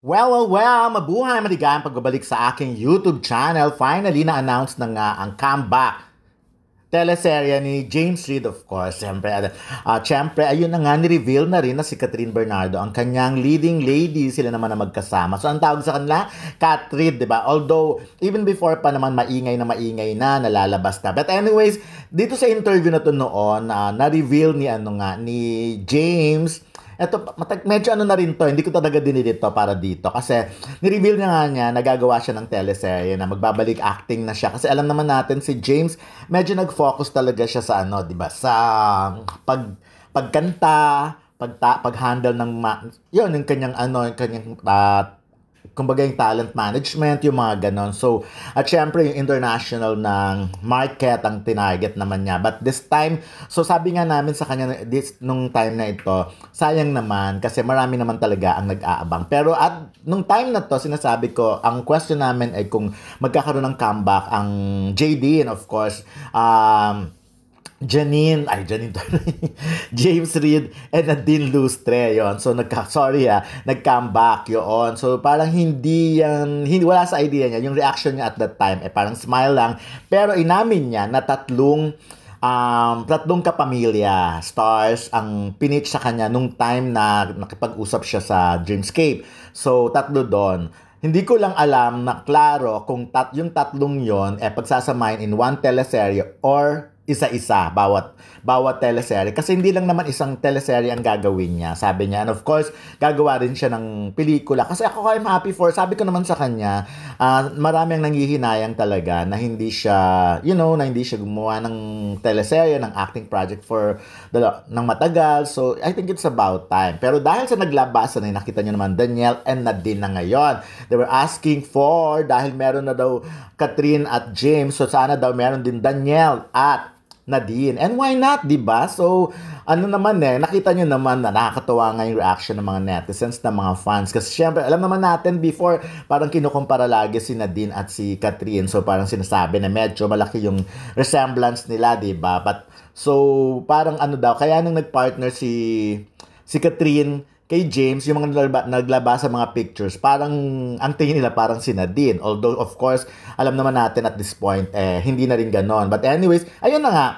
Well, mabuhay, maligayang pagbabalik sa aking YouTube channel. Finally, na-announce na nga ang comeback teleserye ni James Reid, of course. Siyempre, ayun na nga, ni-reveal na rin na si Catherine Bernardo, ang kanyang leading lady, sila naman na magkasama. So, ang tawag sa kanila, Cat Reid, di ba? Although, even before pa naman, maingay na nalalabas na. But anyways, dito sa interview na to noon, na-reveal ni James. Medyo na rin to, hindi ko talaga dinidit to para dito. Kasi, nireveal niya, nagagawa siya ng teleserye na magbabalik acting na siya. Kasi alam naman natin, si James, medyo nag-focus talaga siya sa di ba? Sa pagkanta, pag-handle ng, yun, yung kanyang, kumbaga yung talent management, yung mga ganon. So, at syempre yung international ng market ang tinarget naman niya. But this time, so sabi nga namin sa kanya nung time na ito, sayang naman kasi marami naman talaga ang nag-aabang. Pero at nung time na to, sinasabi ko, ang question namin ay kung magkakaroon ng comeback ang JD and of course, Janine, James Reid and Nadine Lustre, yon. So, nag-comeback yon. So, parang wala sa idea niya. Yung reaction niya at that time, parang smile lang. Pero inamin niya na tatlong kapamilya, stars, ang pinitch sa kanya nung time na nakipag-usap siya sa Dreamscape. So, tatlo doon. Hindi ko lang alam na klaro kung yung tatlong yon pagsasamahin in one teleserye or isa-isa, bawat teleserye. Kasi hindi lang naman isang teleserye ang gagawin niya, sabi niya. And of course, gagawa rin siya ng pelikula. Kasi ako, I'm happy sabi ko naman sa kanya, marami ang nanghihinayang talaga na hindi siya, na hindi siya gumawa ng teleserye, ng acting project ng matagal. So, I think it's about time. Pero dahil sa naglabasan na nakita niyo naman, Danielle and Nadine na ngayon. They were asking dahil meron na daw Catherine at James, so sana daw meron din Danielle at Nadine. And why not, di ba? So, nakita nyo naman na nakakatawa nga yung reaction ng mga netizens, ng mga fans. Kasi syempre, alam naman natin before, parang kinukumpara lagi si Nadine at si Catherine. So, parang sinasabi na medyo malaki yung resemblance nila, di ba? So, parang kaya nung nagpartner si Catherine kay James, yung mga naglaba sa mga pictures, parang ang tingin nila parang si Nadine. Although, of course, alam naman natin at this point, hindi na rin ganon. But anyways, ayun na nga.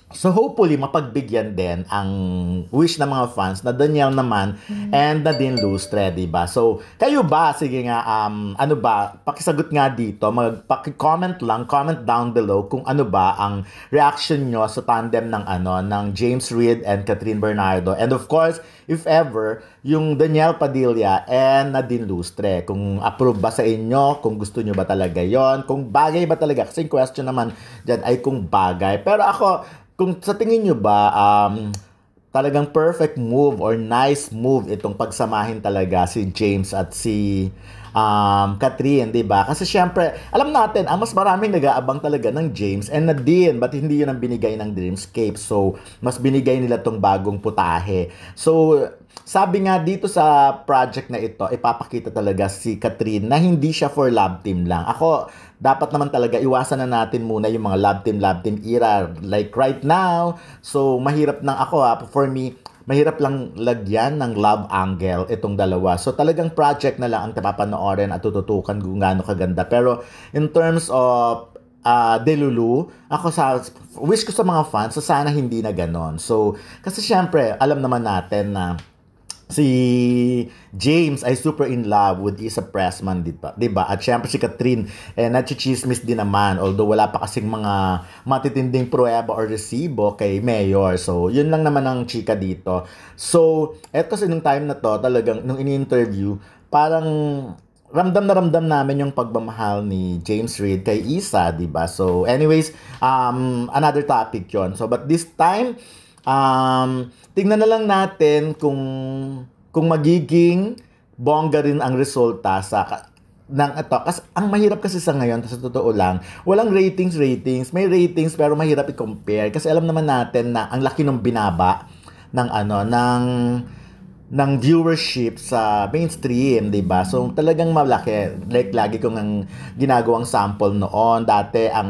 So hopefully, mapagbigyan din ang wish ng mga fans na Danielle naman and Nadine Lustre, diba? So, kayo ba? Sige nga, pakisagot nga dito. Comment down below kung ano ba ang reaction nyo sa tandem ng James Reid and Catherine Bernardo. And of course, if ever, yung Danielle Padilla and Nadine Lustre, kung approve ba sa inyo, kung gusto nyo ba talaga yon, kung bagay ba talaga. Kasi yung question naman dyan ay kung bagay. Pero ako, kung sa tingin nyo ba, talagang perfect move or nice move itong pagsamahin talaga si James at si Catherine, di ba? Kasi syempre, alam natin, mas maraming nag-aabang talaga ng James and Nadine, but hindi yun ang binigay ng Dreamscape. So, mas binigay nila tong bagong putahe. So, sabi nga dito sa project na ito, ipapakita talaga si Catherine na hindi siya for love team lang. Ako, dapat naman talaga iwasan na natin muna yung mga love team era like right now. So, mahirap for me, mahirap lang lagyan ng love angle itong dalawa. So, talagang project na lang ang papanoorin at tututukan kung gaano kaganda. Pero, in terms of Delulu, wish ko sa mga fans, sana hindi na ganon. So, kasi syempre, alam naman natin na si James ay super in love with Isa Pressman, diba? At syempre si Catherine, nachichismis din naman, although wala pa kasing mga matitinding pruweba or resibo kay Mayor. So, yun lang naman ang chika dito. So, eto kasi nung time na to, talagang, nung ini-interview, parang ramdam na ramdam namin yung pagmamahal ni James Reid kay Isa, diba? So, anyways, another topic yon. So, but this time, tingnan na lang natin kung magiging bongga rin ang resulta ng ito. Kasi ang mahirap kasi sa ngayon, sa totoo lang, walang ratings. May ratings pero mahirap i-compare. Kasi alam naman natin na ang laki ng binaba ng viewership sa mainstream, 'di ba? So talagang malaki. Like lagi kong ang ginagawang sample noon. Dati ang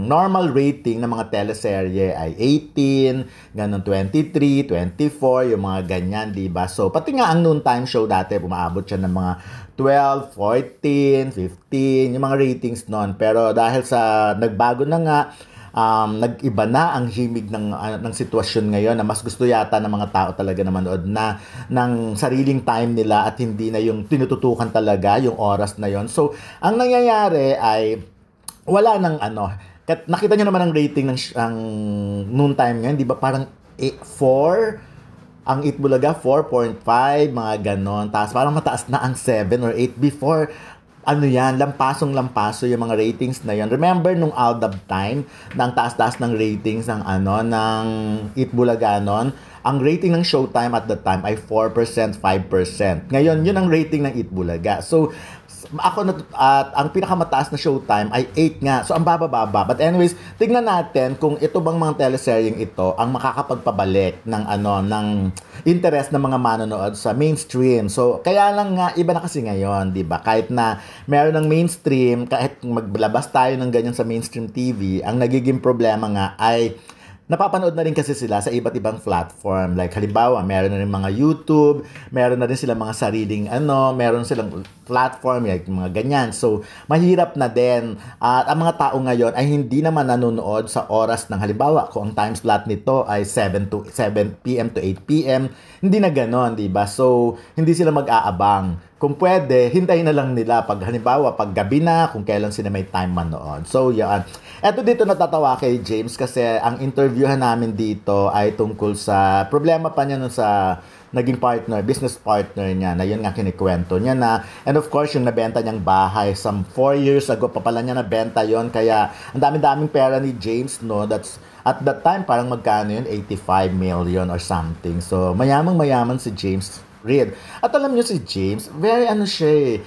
normal rating ng mga teleserye ay 18, ganun 23, 24, yung mga ganyan, 'di ba? So pati nga ang noontime show dati umaabot siya ng mga 12, 14, 15, yung mga ratings noon. Pero dahil sa nagbago na nga, nag-iba na ang himig ng sitwasyon ngayon na mas gusto yata ng mga tao talaga na manood na ng sariling time nila at hindi na yung tinututukan talaga yung oras na yon. So, ang nangyayari ay wala nang nakita nyo naman ang rating ang noon time ngayon, di ba parang 4, ang Eat Bulaga 4.5, mga ganon. Tapos parang mataas na ang 7 or 8 before. Ano yan, lampasong-lampaso yung mga ratings na yon. Remember nung Aldab time, na ang taas-taas ng ratings ng ng Eat Bulaga nun? Ang rating ng Showtime at that time ay 4%, 5%. Ngayon, yun ang rating ng Eat Bulaga. So, ako at ang pinakamataas na Showtime ay 8 nga. So ang bababa. But anyways, tignan natin kung ito bang mga teleseryeng ito ang makakapagpabalik ng ng interest ng mga manonood sa mainstream. So kaya lang nga iba na kasi ngayon, 'di ba? Kahit na meron ng mainstream, kahit maglabas tayo ng ganyan sa mainstream TV, ang nagiging problema nga ay napapanood na rin kasi sila sa iba't ibang platform. Like halimbawa, meron na rin mga YouTube, meron na rin sila mga sariling meron silang platform, like mga ganyan. So, mahirap na din. At ang mga tao ngayon ay hindi naman nanonood sa oras ng halimbawa, kung ang time slot nito ay 7 p.m. to 8 p.m., hindi na ganon, di ba? So, hindi sila mag-aabang. Kung pwede, hintayin na lang nila pag halimbawa, pag gabi na, kung kailan sila may time manood. So, yan. Eto dito natatawa kay James kasi ang interviewhan namin dito ay tungkol sa problema pa niya nun sa naging partner, business partner niya, na yun nga kinikwento niya na, and of course, yung nabenta niyang bahay, some 4 years ago pa pala niya nabenta yon, kaya ang dami-daming pera ni James, no, that's, at that time, parang magkano yun, 85 million or something. So, mayamang-mayaman si James Reid. At alam niyo si James, very siya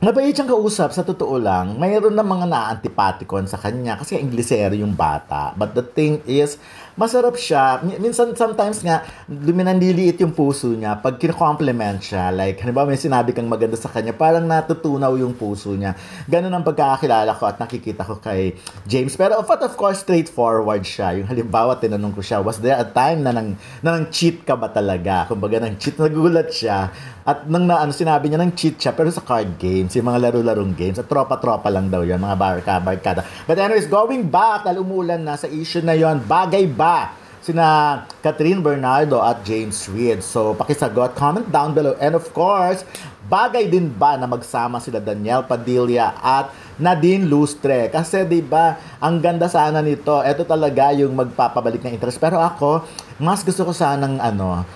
mabait siyang kausap, sa totoo lang. Mayroon na mga na-antipatikon sa kanya kasi Inglesero yung bata. But the thing is, masarap siya. Minsan, sometimes nga, luminandiliit yung puso niya pag kino-compliment siya. Like, halimbawa may sinabi kang maganda sa kanya, parang natutunaw yung puso niya. Ganun ang pagkakakilala ko at nakikita ko kay James. Pero of course, straightforward siya. Yung halimbawa, tinanong ko siya, was there a time na nang cheat ka ba talaga? Kumbaga, nang cheat, nagulat siya. At sinabi niya nang cheat siya, pero sa card games, yung mga laro-larong games, at tropa-tropa lang daw yun, mga barkada. But anyways, going back, dahil umulan na sa issue na yon, bagay ba sina Catherine Bernardo at James Reid? So, pakisagot, comment down below. And of course, bagay din ba na magsama sila Danielle Padilla at Nadine Lustre? Kasi 'di ba, ang ganda sana nito. Ito talaga yung magpapabalik ng interest. Pero ako, mas gusto ko sanang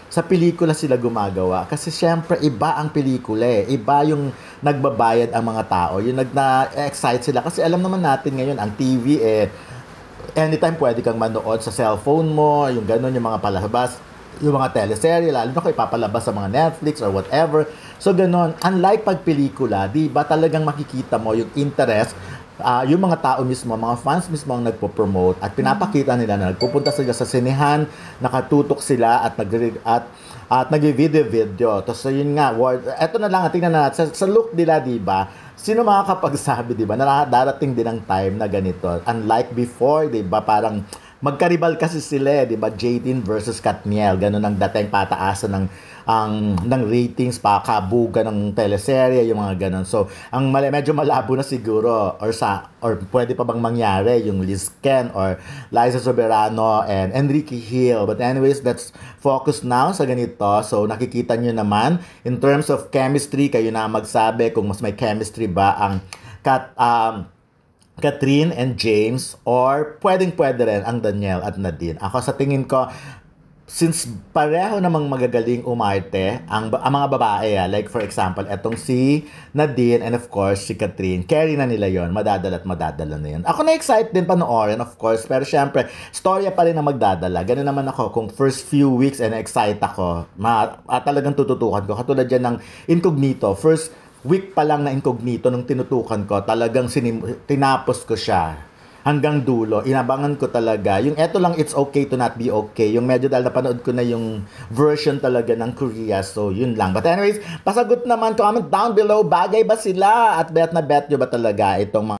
sa pelikula sila gumagawa. Kasi syempre iba ang pelikula eh. Iba yung nagbabayad ang mga tao. Yung excite sila. Kasi alam naman natin ngayon, ang TV anytime pwede kang manood sa cellphone mo, yung gano'n, yung mga palabas, yung mga teleserye, lalo na kung ipapalabas sa mga Netflix or whatever. So, gano'n. Unlike pag pelikula, di ba talagang makikita mo yung interest, yung mga tao mismo, mga fans mismo ang nagpo-promote at pinapakita nila na nagpupunta sila sa sinehan, nakatutok sila at nag-video. Tapos, yun nga, eto na lang, tingnan na natin. Sa look nila, di ba? Sino makakapagsabi, di ba, na darating din ang time na ganito? Unlike before, di ba, parang magkaribal kasi sila, di ba? Jadine versus Katniel. Ganun ang dating pataasan ng ratings, pakabuga ng teleserye, yung mga ganun. So, medyo malabo na siguro or pwede pa bang mangyari yung Liz Ken or Liza Soberano and Enrique Hill. But anyways, let's focus now sa ganito. So, nakikita nyo naman, in terms of chemistry, kayo na magsabi kung mas may chemistry ba ang Catherine and James or pwedeng-pwede rin ang Danielle at Nadine. Ako sa tingin ko, since pareho namang magagaling umarte ang mga babae, like for example, etong si Nadine and of course si Catherine, carry na nila yon, madadala na yun. Ako na-excite din panoorin, of course, pero syempre, storya pa rin na magdadala. Ganun naman ako, kung first few weeks na-excite ako, talagang tututukan ko. Katulad yan ng Incognito, first week pa lang na Incognito nung tinutukan ko, talagang tinapos ko siya. hanggang dulo. Inabangan ko talaga. Yung eto lang, It's Okay to Not Be Okay. Yung medyo dahil napanood ko na yung version talaga ng Korea. So, yun lang. But anyways, pasagot naman, comment down below. Bagay ba sila? At bet na bet nyo ba talaga itong mga